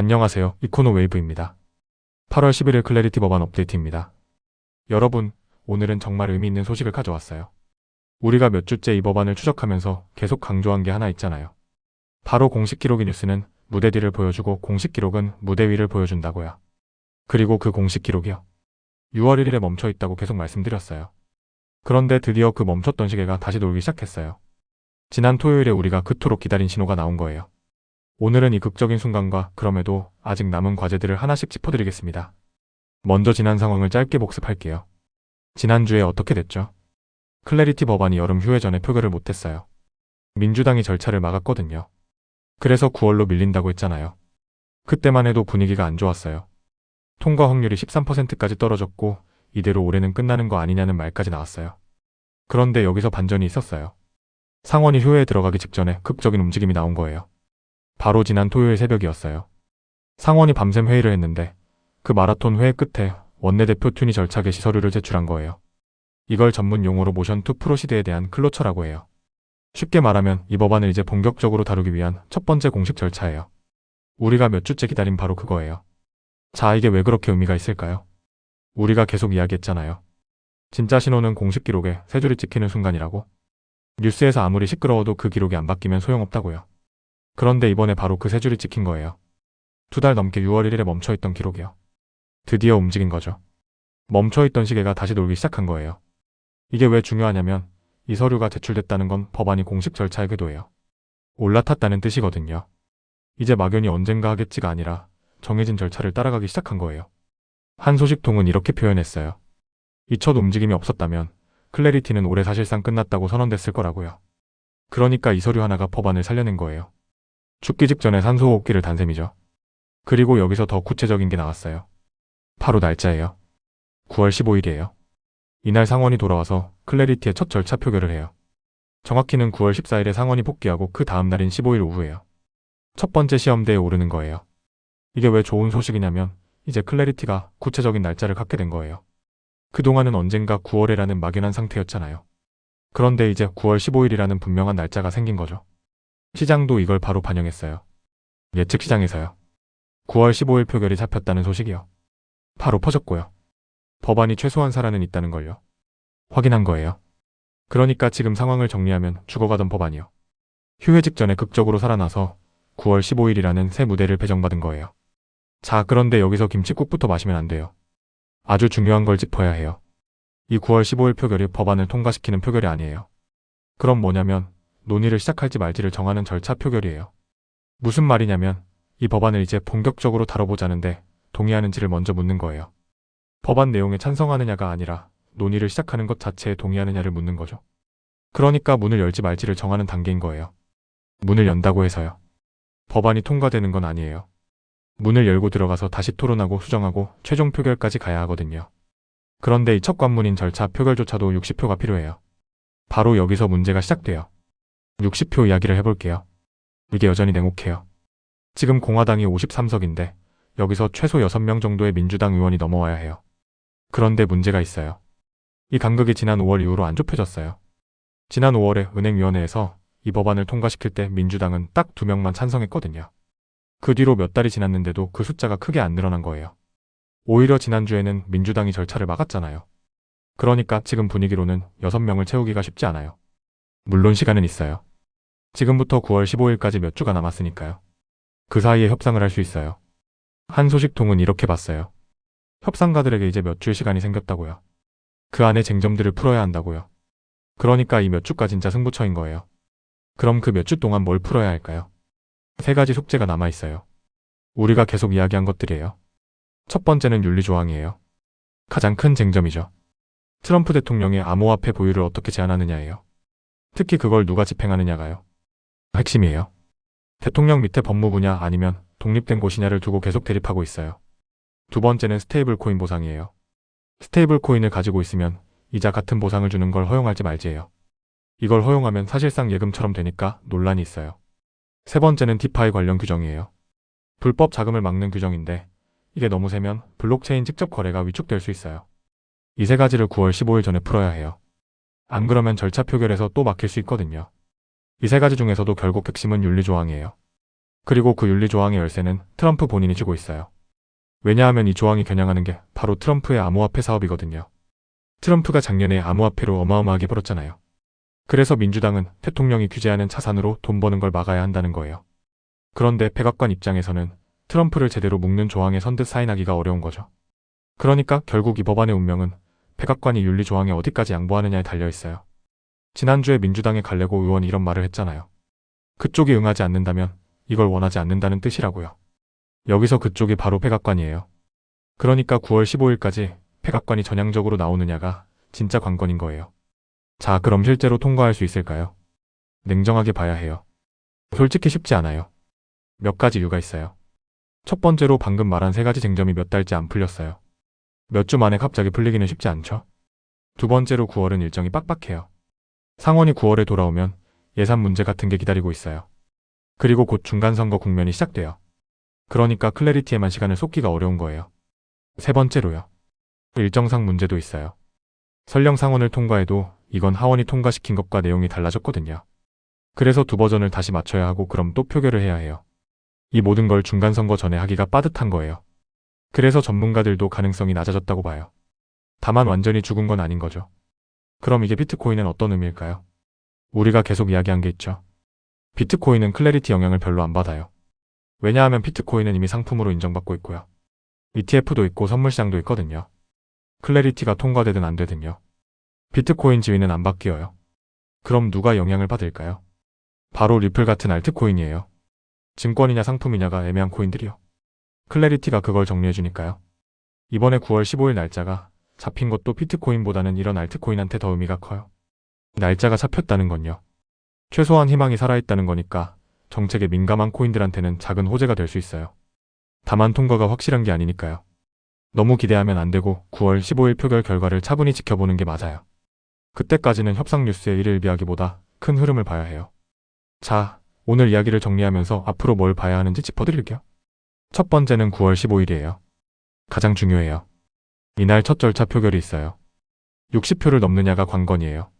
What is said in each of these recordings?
안녕하세요. 이코노 웨이브입니다. 8월 11일 클래리티 법안 업데이트입니다. 여러분, 오늘은 정말 의미 있는 소식을 가져왔어요. 우리가 몇 주째 이 법안을 추적하면서 계속 강조한 게 하나 있잖아요. 바로 공식 기록인 뉴스는 무대 뒤를 보여주고 공식 기록은 무대 위를 보여준다고요. 그리고 그 공식 기록이요. 6월 1일에 멈춰 있다고 계속 말씀드렸어요. 그런데 드디어 그 멈췄던 시계가 다시 돌기 시작했어요. 지난 토요일에 우리가 그토록 기다린 신호가 나온 거예요. 오늘은 이 극적인 순간과 그럼에도 아직 남은 과제들을 하나씩 짚어드리겠습니다. 먼저 지난 상황을 짧게 복습할게요. 지난주에 어떻게 됐죠? 클래리티 법안이 여름 휴회 전에 표결을 못했어요. 민주당이 절차를 막았거든요. 그래서 9월로 밀린다고 했잖아요. 그때만 해도 분위기가 안 좋았어요. 통과 확률이 13%까지 떨어졌고 이대로 올해는 끝나는 거 아니냐는 말까지 나왔어요. 그런데 여기서 반전이 있었어요. 상원이 휴회에 들어가기 직전에 극적인 움직임이 나온 거예요. 바로 지난 토요일 새벽이었어요. 상원이 밤샘 회의를 했는데 그 마라톤 회의 끝에 원내대표 튠이 절차 개시 서류를 제출한 거예요. 이걸 전문 용어로 모션 투 프로시드에 대한 클로처라고 해요. 쉽게 말하면 이 법안을 이제 본격적으로 다루기 위한 첫 번째 공식 절차예요. 우리가 몇 주째 기다린 바로 그거예요. 자, 이게 왜 그렇게 의미가 있을까요? 우리가 계속 이야기했잖아요. 진짜 신호는 공식 기록에 세 줄이 찍히는 순간이라고. 뉴스에서 아무리 시끄러워도 그 기록이 안 바뀌면 소용없다고요. 그런데 이번에 바로 그 세 줄이 찍힌 거예요. 2달 넘게 6월 1일에 멈춰있던 기록이요. 드디어 움직인 거죠. 멈춰있던 시계가 다시 돌기 시작한 거예요. 이게 왜 중요하냐면 이 서류가 제출됐다는 건 법안이 공식 절차의 궤도예요. 올라탔다는 뜻이거든요. 이제 막연히 언젠가 하겠지가 아니라 정해진 절차를 따라가기 시작한 거예요. 한 소식통은 이렇게 표현했어요. 이 첫 움직임이 없었다면 클래리티는 올해 사실상 끝났다고 선언됐을 거라고요. 그러니까 이 서류 하나가 법안을 살려낸 거예요. 죽기 직전에 산소호흡기를 단 셈이죠. 그리고 여기서 더 구체적인 게 나왔어요. 바로 날짜예요. 9월 15일이에요. 이날 상원이 돌아와서 클래리티의 첫 절차 표결을 해요. 정확히는 9월 14일에 상원이 복귀하고 그 다음 날인 15일 오후예요. 첫 번째 시험대에 오르는 거예요. 이게 왜 좋은 소식이냐면 이제 클래리티가 구체적인 날짜를 갖게 된 거예요. 그동안은 언젠가 9월에라는 막연한 상태였잖아요. 그런데 이제 9월 15일이라는 분명한 날짜가 생긴 거죠. 시장도 이걸 바로 반영했어요. 예측 시장에서요. 9월 15일 표결이 잡혔다는 소식이요. 바로 퍼졌고요. 법안이 최소한 살아는 있다는 걸요. 확인한 거예요. 그러니까 지금 상황을 정리하면 죽어가던 법안이요. 휴회 직전에 극적으로 살아나서 9월 15일이라는 새 무대를 배정받은 거예요. 자, 그런데 여기서 김칫국부터 마시면 안 돼요. 아주 중요한 걸 짚어야 해요. 이 9월 15일 표결이 법안을 통과시키는 표결이 아니에요. 그럼 뭐냐면 논의를 시작할지 말지를 정하는 절차 표결이에요. 무슨 말이냐면 이 법안을 이제 본격적으로 다뤄보자는데 동의하는지를 먼저 묻는 거예요. 법안 내용에 찬성하느냐가 아니라 논의를 시작하는 것 자체에 동의하느냐를 묻는 거죠. 그러니까 문을 열지 말지를 정하는 단계인 거예요. 문을 연다고 해서요. 법안이 통과되는 건 아니에요. 문을 열고 들어가서 다시 토론하고 수정하고 최종 표결까지 가야 하거든요. 그런데 이 첫 관문인 절차 표결조차도 60표가 필요해요. 바로 여기서 문제가 시작돼요. 60표 이야기를 해볼게요. 이게 여전히 냉혹해요. 지금 공화당이 53석인데 여기서 최소 6명 정도의 민주당 의원이 넘어와야 해요. 그런데 문제가 있어요. 이 간극이 지난 5월 이후로 안 좁혀졌어요. 지난 5월에 은행위원회에서 이 법안을 통과시킬 때 민주당은 딱 2명만 찬성했거든요. 그 뒤로 몇 달이 지났는데도 그 숫자가 크게 안 늘어난 거예요. 오히려 지난주에는 민주당이 절차를 막았잖아요. 그러니까 지금 분위기로는 6명을 채우기가 쉽지 않아요. 물론 시간은 있어요. 지금부터 9월 15일까지 몇 주가 남았으니까요. 그 사이에 협상을 할 수 있어요. 한 소식통은 이렇게 봤어요. 협상가들에게 이제 몇 주의 시간이 생겼다고요. 그 안에 쟁점들을 풀어야 한다고요. 그러니까 이 몇 주가 진짜 승부처인 거예요. 그럼 그 몇 주 동안 뭘 풀어야 할까요? 3가지 숙제가 남아있어요. 우리가 계속 이야기한 것들이에요. 첫 번째는 윤리조항이에요. 가장 큰 쟁점이죠. 트럼프 대통령의 암호화폐 보유를 어떻게 제한하느냐예요. 특히 그걸 누가 집행하느냐가요. 핵심이에요. 대통령 밑에 법무부냐 아니면 독립된 곳이냐를 두고 계속 대립하고 있어요. 두 번째는 스테이블 코인 보상이에요. 스테이블 코인을 가지고 있으면 이자 같은 보상을 주는 걸 허용할지 말지예요. 이걸 허용하면 사실상 예금처럼 되니까 논란이 있어요. 세 번째는 디파이 관련 규정이에요. 불법 자금을 막는 규정인데 이게 너무 세면 블록체인 직접 거래가 위축될 수 있어요. 이 3가지를 9월 15일 전에 풀어야 해요. 안 그러면 절차 표결에서 또 막힐 수 있거든요. 이 3가지 중에서도 결국 핵심은 윤리조항이에요. 그리고 그 윤리조항의 열쇠는 트럼프 본인이 쥐고 있어요. 왜냐하면 이 조항이 겨냥하는 게 바로 트럼프의 암호화폐 사업이거든요. 트럼프가 작년에 암호화폐로 어마어마하게 벌었잖아요. 그래서 민주당은 대통령이 규제하는 자산으로 돈 버는 걸 막아야 한다는 거예요. 그런데 백악관 입장에서는 트럼프를 제대로 묶는 조항에 선뜻 사인하기가 어려운 거죠. 그러니까 결국 이 법안의 운명은 백악관이 윤리조항에 어디까지 양보하느냐에 달려있어요. 지난주에 민주당의 갈래고 의원이 이런 말을 했잖아요. 그쪽이 응하지 않는다면 이걸 원하지 않는다는 뜻이라고요. 여기서 그쪽이 바로 백악관이에요. 그러니까 9월 15일까지 백악관이 전향적으로 나오느냐가 진짜 관건인 거예요. 자, 그럼 실제로 통과할 수 있을까요? 냉정하게 봐야 해요. 솔직히 쉽지 않아요. 몇 가지 이유가 있어요. 첫 번째로 방금 말한 세 가지 쟁점이 몇 달째 안 풀렸어요. 몇 주 만에 갑자기 풀리기는 쉽지 않죠? 두 번째로 9월은 일정이 빡빡해요. 상원이 9월에 돌아오면 예산 문제 같은 게 기다리고 있어요. 그리고 곧 중간선거 국면이 시작돼요. 그러니까 클래리티에만 시간을 쏟기가 어려운 거예요. 세 번째로요. 일정상 문제도 있어요. 설령 상원을 통과해도 이건 하원이 통과시킨 것과 내용이 달라졌거든요. 그래서 두 버전을 다시 맞춰야 하고 그럼 또 표결을 해야 해요. 이 모든 걸 중간선거 전에 하기가 빠듯한 거예요. 그래서 전문가들도 가능성이 낮아졌다고 봐요. 다만 완전히 죽은 건 아닌 거죠. 그럼 이게 비트코인은 어떤 의미일까요? 우리가 계속 이야기한 게 있죠. 비트코인은 클래리티 영향을 별로 안 받아요. 왜냐하면 비트코인은 이미 상품으로 인정받고 있고요. ETF도 있고 선물 시장도 있거든요. 클래리티가 통과되든 안 되든요. 비트코인 지위는 안 바뀌어요. 그럼 누가 영향을 받을까요? 바로 리플 같은 알트코인이에요. 증권이냐 상품이냐가 애매한 코인들이요. 클래리티가 그걸 정리해주니까요. 이번에 9월 15일 날짜가 잡힌 것도 비트코인보다는 이런 알트코인한테 더 의미가 커요. 날짜가 잡혔다는 건요. 최소한 희망이 살아있다는 거니까 정책에 민감한 코인들한테는 작은 호재가 될 수 있어요. 다만 통과가 확실한 게 아니니까요. 너무 기대하면 안 되고 9월 15일 표결 결과를 차분히 지켜보는 게 맞아요. 그때까지는 협상 뉴스에 일을 비하기보다 큰 흐름을 봐야 해요. 자, 오늘 이야기를 정리하면서 앞으로 뭘 봐야 하는지 짚어드릴게요. 첫 번째는 9월 15일이에요. 가장 중요해요. 이날 첫 절차 표결이 있어요. 60표를 넘느냐가 관건이에요.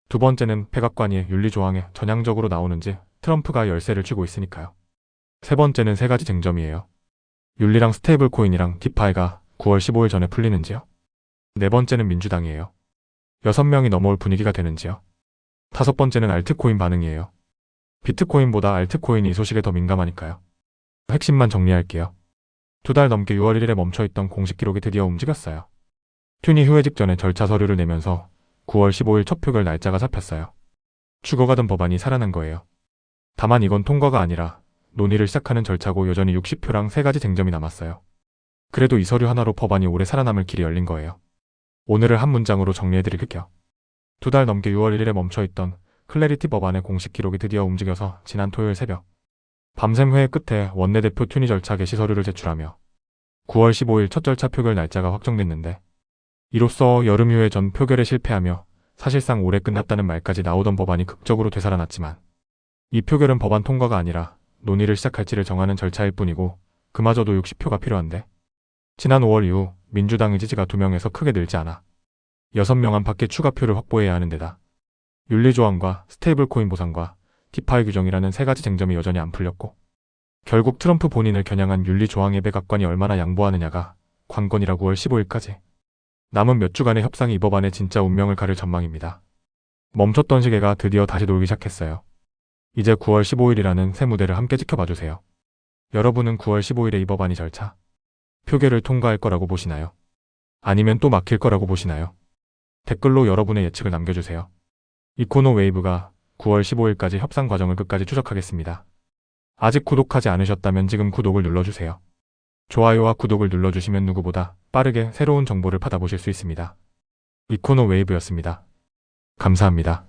두 번째는 백악관이 윤리조항에 전향적으로 나오는지 트럼프가 열쇠를 쥐고 있으니까요. 세 번째는 세 가지 쟁점이에요. 윤리랑 스테이블 코인이랑 디파이가 9월 15일 전에 풀리는지요. 네 번째는 민주당이에요. 6명이 넘어올 분위기가 되는지요. 다섯 번째는 알트코인 반응이에요. 비트코인보다 알트코인이 이 소식에 더 민감하니까요. 핵심만 정리할게요. 2달 넘게 6월 1일에 멈춰있던 공식 기록이 드디어 움직였어요. 튜니 휴회 직전에 절차 서류를 내면서 9월 15일 첫 표결 날짜가 잡혔어요. 죽어가던 법안이 살아난 거예요. 다만 이건 통과가 아니라 논의를 시작하는 절차고 여전히 60표랑 세 가지 쟁점이 남았어요. 그래도 이 서류 하나로 법안이 오래 살아남을 길이 열린 거예요. 오늘을 한 문장으로 정리해드릴게요. 2달 넘게 6월 1일에 멈춰있던 클래리티 법안의 공식 기록이 드디어 움직여서 지난 토요일 새벽 밤샘 회의 끝에 원내대표 튜니 절차 개시 서류를 제출하며 9월 15일 첫 절차 표결 날짜가 확정됐는데 이로써 여름휴회 전 표결에 실패하며 사실상 올해 끝났다는 말까지 나오던 법안이 극적으로 되살아났지만 이 표결은 법안 통과가 아니라 논의를 시작할지를 정하는 절차일 뿐이고 그마저도 60표가 필요한데 지난 5월 이후 민주당의 지지가 2명에서 크게 늘지 않아 6명 안팎의 추가표를 확보해야 하는 데다 윤리조항과 스테이블코인 보상과 디파이 규정이라는 세 가지 쟁점이 여전히 안 풀렸고 결국 트럼프 본인을 겨냥한 윤리조항의 백악관이 얼마나 양보하느냐가 관건이라 9월 15일까지 남은 몇 주간의 협상이 이 법안의 진짜 운명을 가릴 전망입니다. 멈췄던 시계가 드디어 다시 돌기 시작했어요. 이제 9월 15일이라는 새 무대를 함께 지켜봐주세요. 여러분은 9월 15일에 이 법안이 절차 표결을 통과할 거라고 보시나요? 아니면 또 막힐 거라고 보시나요? 댓글로 여러분의 예측을 남겨주세요. 이코노 웨이브가 9월 15일까지 협상 과정을 끝까지 추적하겠습니다. 아직 구독하지 않으셨다면 지금 구독을 눌러주세요. 좋아요와 구독을 눌러주시면 누구보다 빠르게 새로운 정보를 받아보실 수 있습니다. 이코노 웨이브였습니다. 감사합니다.